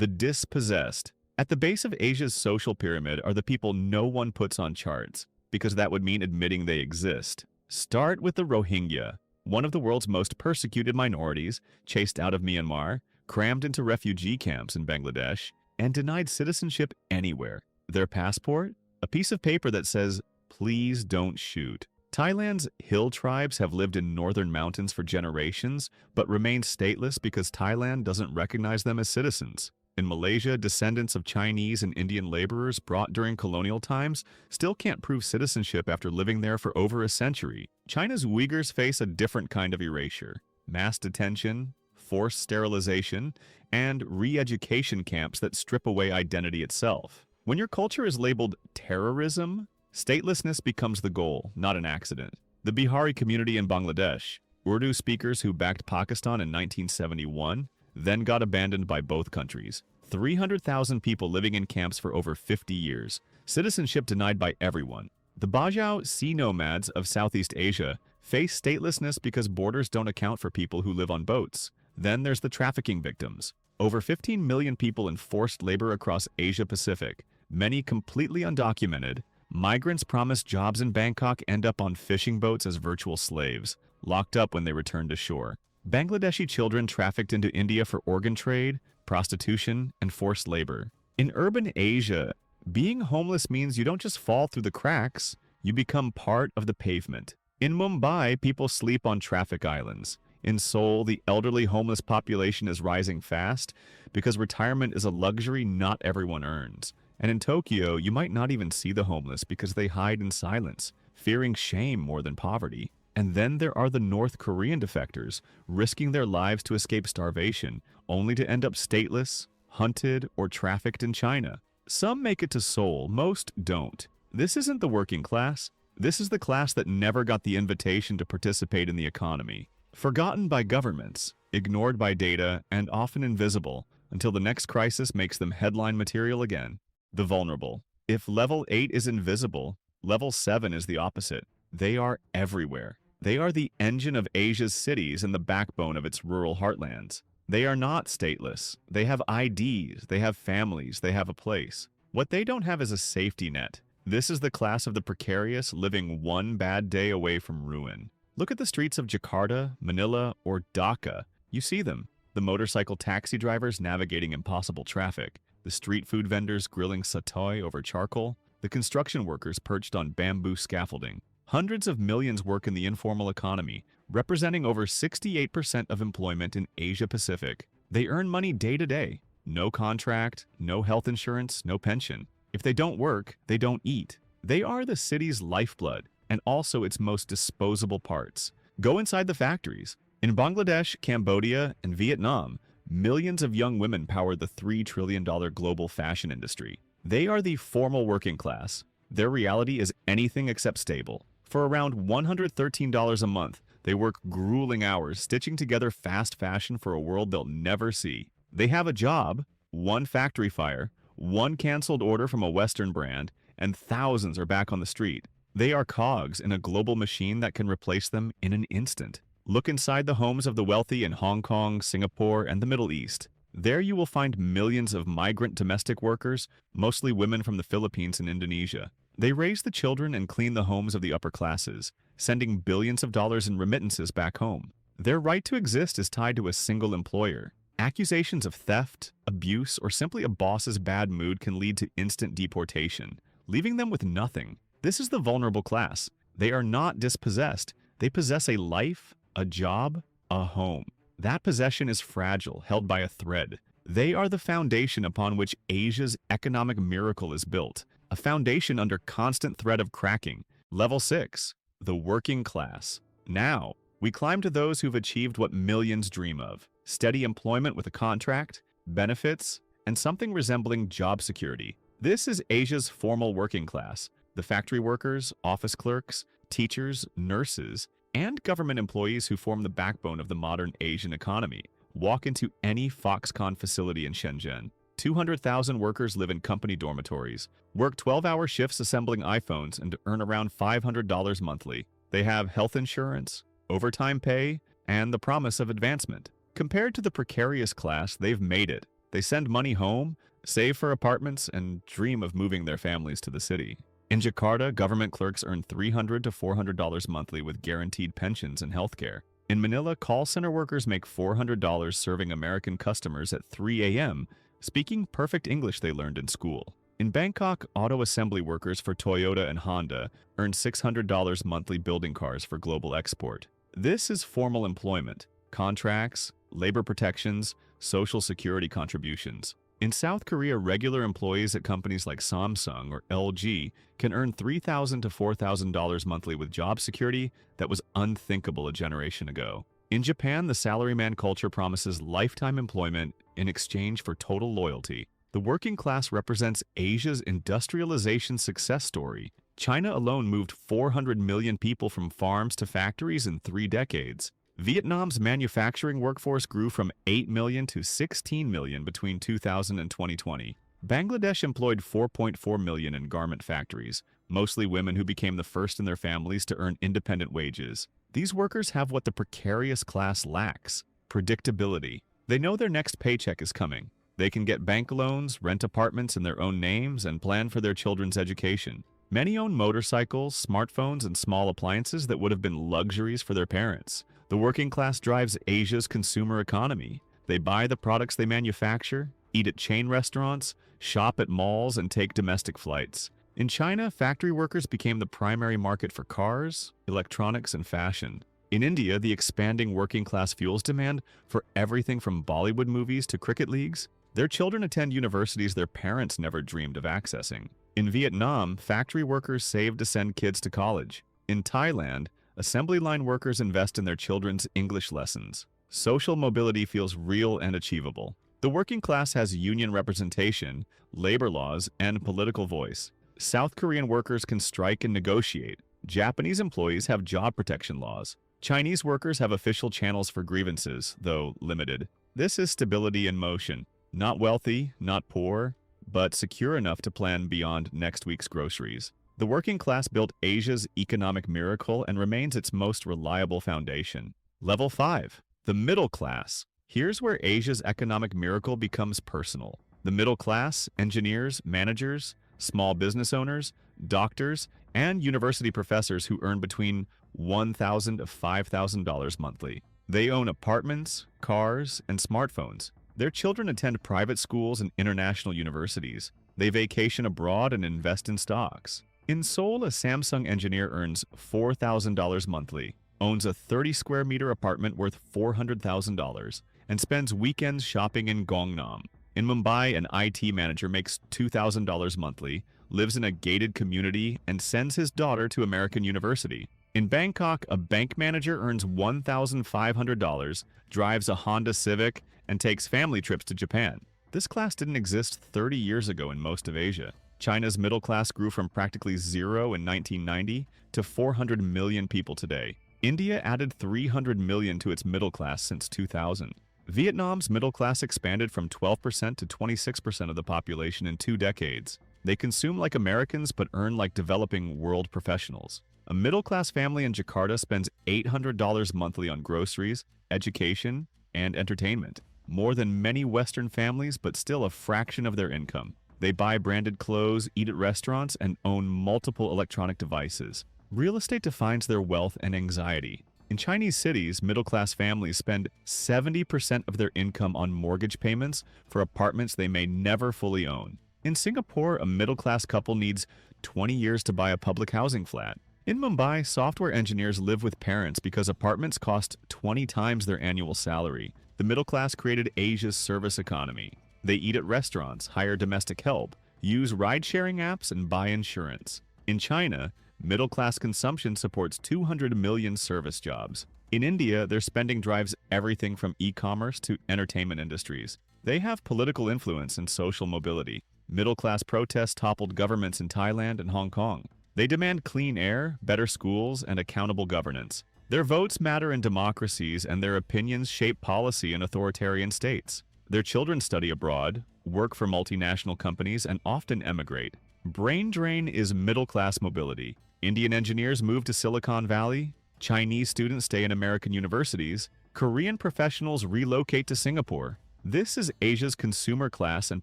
The dispossessed. At the base of Asia's social pyramid are the people no one puts on charts, because that would mean admitting they exist. Start with the Rohingya, one of the world's most persecuted minorities, chased out of Myanmar, crammed into refugee camps in Bangladesh, and denied citizenship anywhere. Their passport? A piece of paper that says, "Please don't shoot." Thailand's hill tribes have lived in northern mountains for generations, but remain stateless because Thailand doesn't recognize them as citizens. In Malaysia, descendants of Chinese and Indian laborers brought during colonial times still can't prove citizenship after living there for over a century. China's Uyghurs face a different kind of erasure: mass detention, forced sterilization, and re-education camps that strip away identity itself. When your culture is labeled terrorism, statelessness becomes the goal, not an accident. The Bihari community in Bangladesh, Urdu speakers who backed Pakistan in 1971, then got abandoned by both countries. 300,000 people living in camps for over 50 years. Citizenship denied by everyone. The Bajau sea nomads of Southeast Asia face statelessness because borders don't account for people who live on boats. Then there's the trafficking victims. Over 15 million people in forced labor across Asia-Pacific, many completely undocumented. Migrants promised jobs in Bangkok end up on fishing boats as virtual slaves, locked up when they return to shore. Bangladeshi children trafficked into India for organ trade, prostitution, and forced labor. In urban Asia, being homeless means you don't just fall through the cracks, you become part of the pavement. In Mumbai, people sleep on traffic islands. In Seoul, the elderly homeless population is rising fast because retirement is a luxury not everyone earns. And in Tokyo, you might not even see the homeless because they hide in silence, fearing shame more than poverty. And then there are the North Korean defectors, risking their lives to escape starvation, only to end up stateless, hunted, or trafficked in China. Some make it to Seoul, most don't. This isn't the working class. This is the class that never got the invitation to participate in the economy. Forgotten by governments, ignored by data, and often invisible, until the next crisis makes them headline material again. The vulnerable. If level 8 is invisible, level 7 is the opposite. They are everywhere. They are the engine of Asia's cities and the backbone of its rural heartlands. They are not stateless. They have IDs, they have families, they have a place. What they don't have is a safety net. This is the class of the precarious living one bad day away from ruin. Look at the streets of Jakarta, Manila, or Dhaka. You see them. The motorcycle taxi drivers navigating impossible traffic. The street food vendors grilling satay over charcoal. The construction workers perched on bamboo scaffolding. Hundreds of millions work in the informal economy, representing over 68% of employment in Asia-Pacific. They earn money day to day. No contract, no health insurance, no pension. If they don't work, they don't eat. They are the city's lifeblood, and also its most disposable parts. Go inside the factories. In Bangladesh, Cambodia, and Vietnam, millions of young women power the $3 trillion global fashion industry. They are the formal working class. Their reality is anything except stable. For around $113 a month, they work grueling hours stitching together fast fashion for a world they'll never see. They have a job, one factory fire, one canceled order from a Western brand, and thousands are back on the street. They are cogs in a global machine that can replace them in an instant. Look inside the homes of the wealthy in Hong Kong, Singapore, and the Middle East. There you will find millions of migrant domestic workers, mostly women from the Philippines and Indonesia. They raise the children and clean the homes of the upper classes, sending billions of dollars in remittances back home. Their right to exist is tied to a single employer. Accusations of theft, abuse, or simply a boss's bad mood can lead to instant deportation, leaving them with nothing. This is the vulnerable class. They are not dispossessed. They possess a life, a job, a home. That possession is fragile, held by a thread. They are the foundation upon which Asia's economic miracle is built, a foundation under constant threat of cracking. Level 6, the working class. Now, we climb to those who've achieved what millions dream of: steady employment with a contract, benefits, and something resembling job security. This is Asia's formal working class. The factory workers, office clerks, teachers, nurses, and government employees who form the backbone of the modern Asian economy. Walk into any Foxconn facility in Shenzhen. 200,000 workers live in company dormitories, work 12-hour shifts assembling iPhones, and earn around $500 monthly. They have health insurance, overtime pay, and the promise of advancement. Compared to the precarious class, they've made it. They send money home, save for apartments, and dream of moving their families to the city. In Jakarta, government clerks earn $300 to $400 monthly with guaranteed pensions and healthcare. In Manila, call center workers make $400 serving American customers at 3 a.m., speaking perfect English they learned in school. In Bangkok, auto assembly workers for Toyota and Honda earn $600 monthly building cars for global export. This is formal employment, contracts, labor protections, social security contributions. In South Korea, regular employees at companies like Samsung or LG can earn $3,000 to $4,000 monthly with job security that was unthinkable a generation ago. In Japan, the salaryman culture promises lifetime employment in exchange for total loyalty. The working class represents Asia's industrialization success story. China alone moved 400 million people from farms to factories in 3 decades. Vietnam's manufacturing workforce grew from 8 million to 16 million between 2000 and 2020. Bangladesh employed 4.4 million in garment factories, mostly women who became the first in their families to earn independent wages. These workers have what the precarious class lacks: predictability. They know their next paycheck is coming. They can get bank loans, rent apartments in their own names, and plan for their children's education. Many own motorcycles, smartphones, and small appliances that would have been luxuries for their parents. The working class drives Asia's consumer economy. They buy the products they manufacture, eat at chain restaurants, shop at malls, and take domestic flights. In China, factory workers became the primary market for cars, electronics, and fashion. In India, the expanding working class fuels demand for everything from Bollywood movies to cricket leagues. Their children attend universities their parents never dreamed of accessing. In Vietnam, factory workers save to send kids to college. In Thailand, assembly line workers invest in their children's English lessons. Social mobility feels real and achievable. The working class has union representation, labor laws, and political voice. South Korean workers can strike and negotiate. Japanese employees have job protection laws. Chinese workers have official channels for grievances, though limited. This is stability in motion. Not wealthy, not poor, but secure enough to plan beyond next week's groceries. The working class built Asia's economic miracle and remains its most reliable foundation. Level 5. The middle class. Here's where Asia's economic miracle becomes personal. The middle class, engineers, managers, small business owners, doctors, and university professors who earn between $1,000 to $5,000 monthly. They own apartments, cars, and smartphones. Their children attend private schools and international universities. They vacation abroad and invest in stocks. In Seoul, a Samsung engineer earns $4,000 monthly, owns a 30-square-meter apartment worth $400,000, and spends weekends shopping in Gangnam. In Mumbai, an IT manager makes $2,000 monthly, lives in a gated community, and sends his daughter to American University. In Bangkok, a bank manager earns $1,500, drives a Honda Civic, and takes family trips to Japan. This class didn't exist 30 years ago in most of Asia. China's middle class grew from practically zero in 1990 to 400 million people today. India added 300 million to its middle class since 2000. Vietnam's middle class expanded from 12% to 26% of the population in 2 decades. They consume like Americans but earn like developing world professionals. A middle-class family in Jakarta spends $800 monthly on groceries, education, and entertainment. More than many Western families, but still a fraction of their income. They buy branded clothes, eat at restaurants, and own multiple electronic devices. Real estate defines their wealth and anxiety. In Chinese cities, middle-class families spend 70% of their income on mortgage payments for apartments they may never fully own. In Singapore, a middle-class couple needs 20 years to buy a public housing flat. In Mumbai, software engineers live with parents because apartments cost 20 times their annual salary. The middle class created Asia's service economy. They eat at restaurants, hire domestic help, use ride-sharing apps, and buy insurance. In China, middle-class consumption supports 200 million service jobs. In India, their spending drives everything from e-commerce to entertainment industries. They have political influence and social mobility. Middle-class protests toppled governments in Thailand and Hong Kong. They demand clean air, better schools, and accountable governance. Their votes matter in democracies, and their opinions shape policy in authoritarian states. Their children study abroad, work for multinational companies, and often emigrate. Brain drain is middle-class mobility. Indian engineers move to Silicon Valley, Chinese students stay in American universities, Korean professionals relocate to Singapore. This is Asia's consumer class and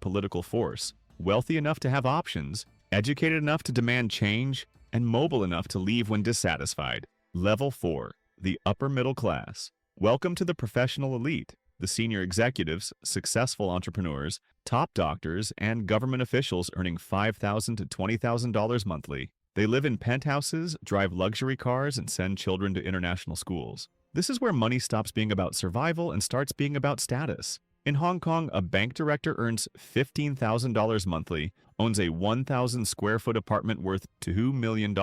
political force, wealthy enough to have options, educated enough to demand change, and mobile enough to leave when dissatisfied. Level 4. The upper middle class. Welcome to the professional elite, the senior executives, successful entrepreneurs, top doctors, and government officials earning $5,000 to $20,000 monthly. They live in penthouses, drive luxury cars, and send children to international schools. This is where money stops being about survival and starts being about status. In Hong Kong, a bank director earns $15,000 monthly, owns a 1,000 square foot apartment worth $2 million,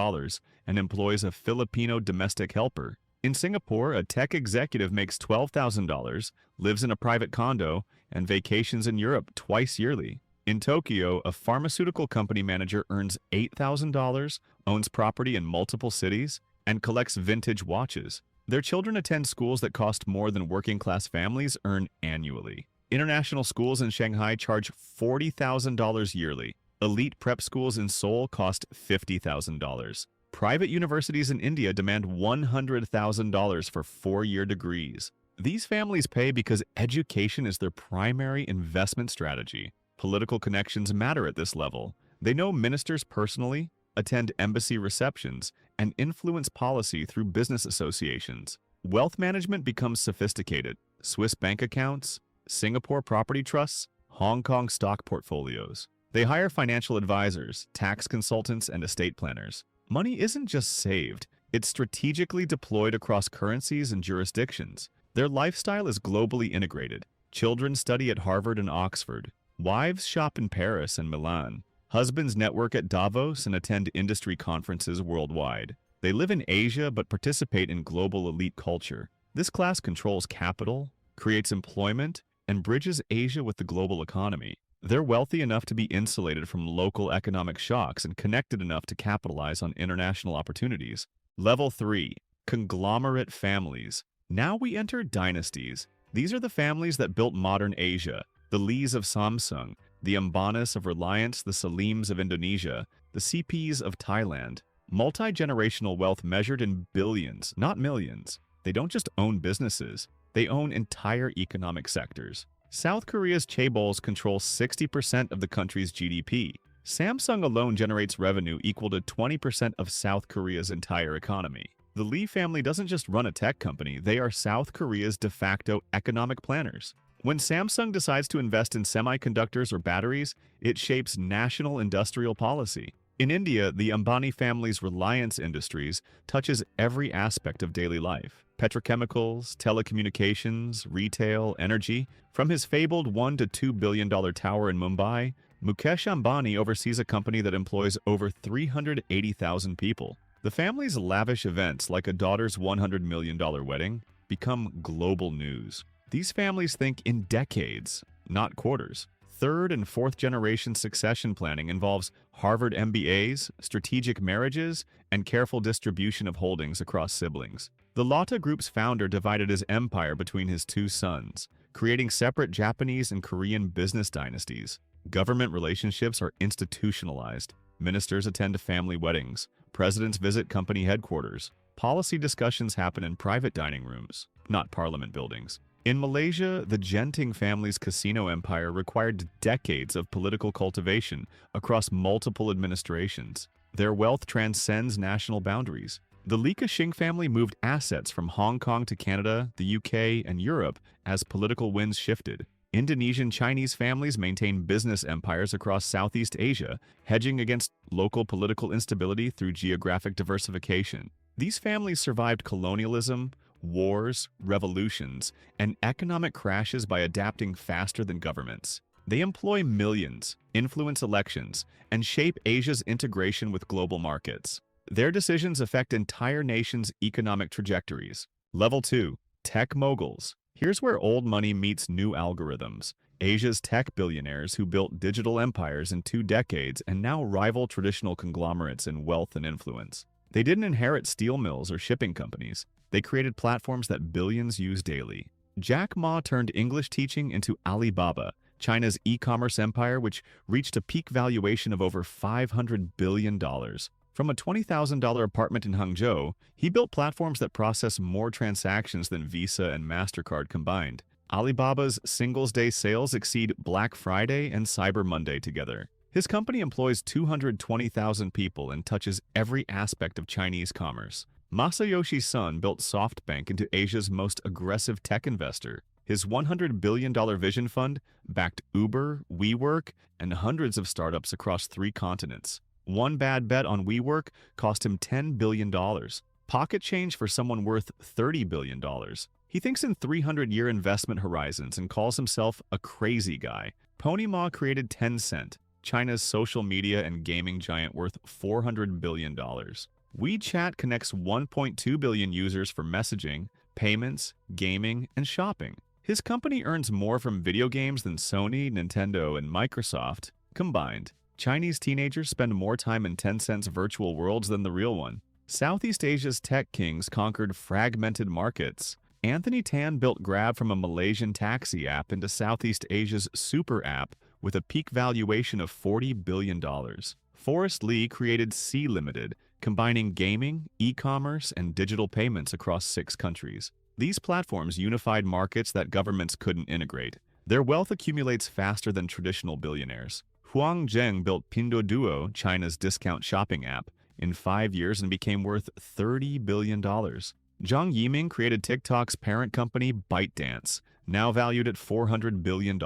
and employs a Filipino domestic helper. In Singapore, a tech executive makes $12,000, lives in a private condo, and vacations in Europe twice yearly. In Tokyo, a pharmaceutical company manager earns $8,000, owns property in multiple cities, and collects vintage watches. Their children attend schools that cost more than working-class families earn annually. International schools in Shanghai charge $40,000 yearly. Elite prep schools in Seoul cost $50,000. Private universities in India demand $100,000 for four-year degrees. These families pay because education is their primary investment strategy. Political connections matter at this level. They know ministers personally, attend embassy receptions, and influence policy through business associations. Wealth management becomes sophisticated. Swiss bank accounts, Singapore property trusts, Hong Kong stock portfolios. They hire financial advisors, tax consultants, and estate planners. Money isn't just saved, it's strategically deployed across currencies and jurisdictions. Their lifestyle is globally integrated. Children study at Harvard and Oxford. Wives shop in Paris and Milan. Husbands network at Davos and attend industry conferences worldwide. They live in Asia but participate in global elite culture. This class controls capital, creates employment, and bridges Asia with the global economy. They're wealthy enough to be insulated from local economic shocks and connected enough to capitalize on international opportunities. Level 3. Conglomerate families. Now we enter dynasties. These are the families that built modern Asia. The Lees of Samsung, the Ambanis of Reliance, the Salims of Indonesia, the CPs of Thailand. Multi-generational wealth measured in billions, not millions. They don't just own businesses, they own entire economic sectors. South Korea's chaebols control 60% of the country's GDP. Samsung alone generates revenue equal to 20% of South Korea's entire economy. The Lee family doesn't just run a tech company, they are South Korea's de facto economic planners. When Samsung decides to invest in semiconductors or batteries, it shapes national industrial policy. In India, the Ambani family's Reliance Industries touches every aspect of daily life. Petrochemicals, telecommunications, retail, energy. From his fabled $1 to $2 billion tower in Mumbai, Mukesh Ambani oversees a company that employs over 380,000 people. The family's lavish events, like a daughter's $100 million wedding, become global news. These families think in decades, not quarters. Third and fourth generation succession planning involves Harvard MBAs, strategic marriages, and careful distribution of holdings across siblings. The Lotte Group's founder divided his empire between his two sons, creating separate Japanese and Korean business dynasties. Government relationships are institutionalized. Ministers attend family weddings. Presidents visit company headquarters. Policy discussions happen in private dining rooms, not parliament buildings. In Malaysia, the Genting family's casino empire required decades of political cultivation across multiple administrations. Their wealth transcends national boundaries. The Lee Ka-shing family moved assets from Hong Kong to Canada, the UK, and Europe as political winds shifted. Indonesian Chinese families maintain business empires across Southeast Asia, hedging against local political instability through geographic diversification. These families survived colonialism, wars, revolutions, and economic crashes by adapting faster than governments. They employ millions, influence elections, and shape Asia's integration with global markets. Their decisions affect entire nations' economic trajectories. Level 2. Tech moguls. Here's where old money meets new algorithms. Asia's tech billionaires who built digital empires in 2 decades and now rival traditional conglomerates in wealth and influence. They didn't inherit steel mills or shipping companies. They created platforms that billions use daily. Jack Ma turned English teaching into Alibaba, China's e-commerce empire, which reached a peak valuation of over $500 billion. From a $20,000 apartment in Hangzhou, he built platforms that process more transactions than Visa and MasterCard combined. Alibaba's Singles Day sales exceed Black Friday and Cyber Monday together. His company employs 220,000 people and touches every aspect of Chinese commerce. Masayoshi Son built SoftBank into Asia's most aggressive tech investor. His $100 billion vision fund backed Uber, WeWork, and hundreds of startups across 3 continents. One bad bet on WeWork cost him $10 billion. Pocket change for someone worth $30 billion. He thinks in 300-year investment horizons and calls himself a crazy guy. Pony Ma created Tencent, China's social media and gaming giant worth $400 billion. WeChat connects 1.2 billion users for messaging, payments, gaming, and shopping. His company earns more from video games than Sony, Nintendo, and Microsoft combined. Chinese teenagers spend more time in Tencent's virtual worlds than the real one. Southeast Asia's tech kings conquered fragmented markets. Anthony Tan built Grab from a Malaysian taxi app into Southeast Asia's super app with a peak valuation of $40 billion. Forrest Li created Sea Limited, combining gaming, e-commerce, and digital payments across 6 countries. These platforms unified markets that governments couldn't integrate. Their wealth accumulates faster than traditional billionaires. Huang Zheng built Pinduoduo, China's discount shopping app, in 5 years and became worth $30 billion. Zhang Yiming created TikTok's parent company ByteDance, now valued at $400 billion.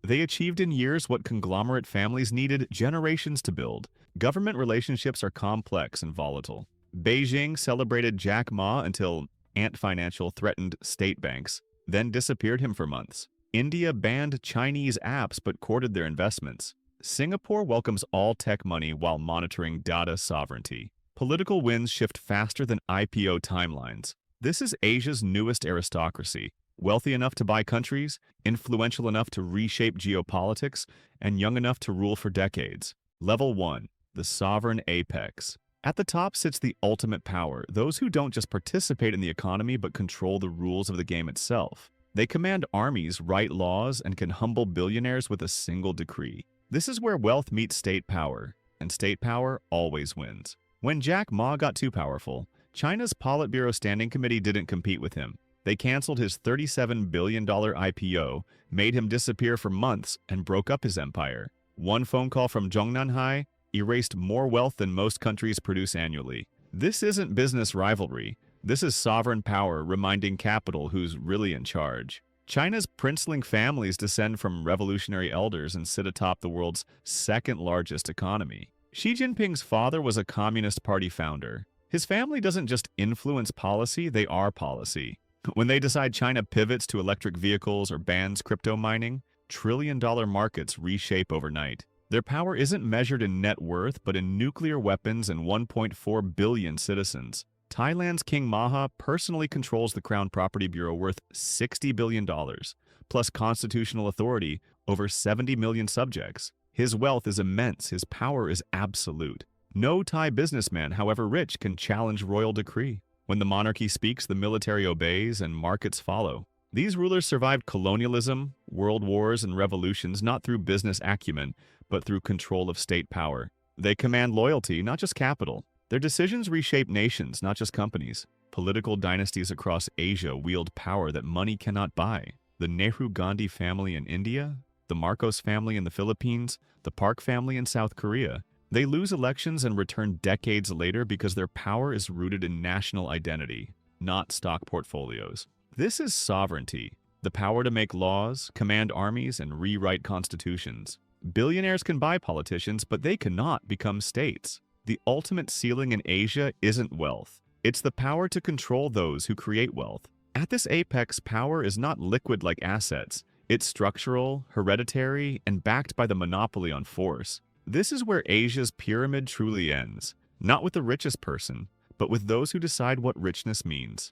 They achieved in years what conglomerate families needed generations to build. Government relationships are complex and volatile. Beijing celebrated Jack Ma until Ant Financial threatened state banks, then disappeared him for months. India banned Chinese apps but courted their investments. Singapore welcomes all tech money while monitoring data sovereignty. Political winds shift faster than IPO timelines. This is Asia's newest aristocracy, wealthy enough to buy countries, influential enough to reshape geopolitics, and young enough to rule for decades. Level 1. The sovereign apex. At the top sits the ultimate power, those who don't just participate in the economy but control the rules of the game itself. They command armies, write laws, and can humble billionaires with a single decree. This is where wealth meets state power, and state power always wins. When Jack Ma got too powerful, China's Politburo Standing Committee didn't compete with him. They canceled his $37 billion IPO, made him disappear for months, and broke up his empire. One phone call from Zhongnanhai erased more wealth than most countries produce annually. This isn't business rivalry. This is sovereign power reminding capital who's really in charge. China's princeling families descend from revolutionary elders and sit atop the world's second-largest economy. Xi Jinping's father was a Communist Party founder. His family doesn't just influence policy, they are policy. When they decide China pivots to electric vehicles or bans crypto mining, trillion-dollar markets reshape overnight. Their power isn't measured in net worth, but in nuclear weapons and 1.4 billion citizens. Thailand's King Maha personally controls the Crown Property Bureau worth $60 billion, plus constitutional authority over 70 million subjects. His wealth is immense, his power is absolute. No Thai businessman, however rich, can challenge royal decree. When the monarchy speaks, the military obeys and markets follow. These rulers survived colonialism, world wars, and revolutions not through business acumen, but through control of state power. They command loyalty, not just capital. Their decisions reshape nations, not just companies. Political dynasties across Asia wield power that money cannot buy. The Nehru-Gandhi family in India, the Marcos family in the Philippines, the Park family in South Korea. They lose elections and return decades later because their power is rooted in national identity, not stock portfolios. This is sovereignty, the power to make laws, command armies, and rewrite constitutions. Billionaires can buy politicians, but they cannot become states. The ultimate ceiling in Asia isn't wealth. It's the power to control those who create wealth. At this apex, power is not liquid like assets. It's structural, hereditary, and backed by the monopoly on force. This is where Asia's pyramid truly ends, not with the richest person, but with those who decide what richness means.